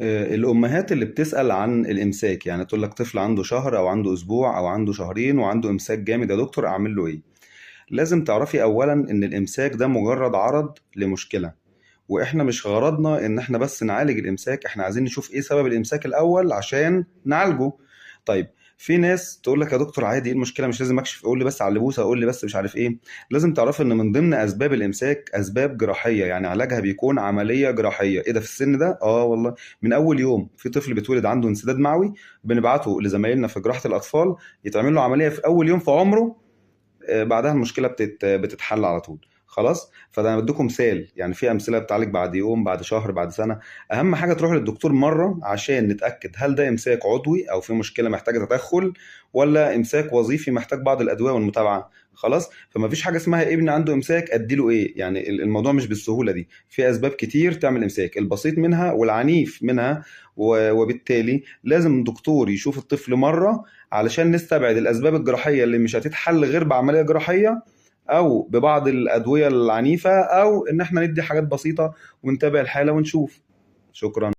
الأمهات اللي بتسأل عن الإمساك، يعني تقول لك طفل عنده شهر أو عنده أسبوع أو عنده شهرين وعنده إمساك جامد يا دكتور أعمل له إيه؟ لازم تعرفي أولا إن الإمساك ده مجرد عرض لمشكلة، وإحنا مش غرضنا إن إحنا بس نعالج الإمساك، إحنا عايزين نشوف إيه سبب الإمساك الأول عشان نعالجه. طيب، في ناس تقول لك يا دكتور عادي، ايه المشكله؟ مش لازم اكشف، قول لي بس على اللبوسه، قول لي بس مش عارف ايه. لازم تعرف ان من ضمن اسباب الامساك اسباب جراحيه، يعني علاجها بيكون عمليه جراحيه. ايه ده في السن ده؟ اه والله. من اول يوم في طفل بيتولد عنده انسداد معوي، بنبعته لزمايلنا في جراحه الاطفال يتعمل له عمليه في اول يوم في عمره. بعدها المشكله بتتحل على طول. خلاص، فده انا بديكم مثال، يعني في امثله بتعالج بعد يوم، بعد شهر، بعد سنه. اهم حاجه تروح للدكتور مره عشان نتاكد هل ده امساك عضوي او في مشكله محتاجه تدخل، ولا امساك وظيفي محتاج بعض الادويه والمتابعه. خلاص، فما فيش حاجه اسمها ابني عنده امساك اديله ايه، يعني الموضوع مش بالسهوله دي. في اسباب كتير تعمل امساك، البسيط منها والعنيف منها. وبالتالي لازم الدكتور يشوف الطفل مره علشان نستبعد الأسباب الجراحية اللي مش هتتحل غير بعملية جراحية، أو ببعض الأدوية العنيفة، أو إن إحنا ندي حاجات بسيطة ونتابع الحالة ونشوف. شكرا.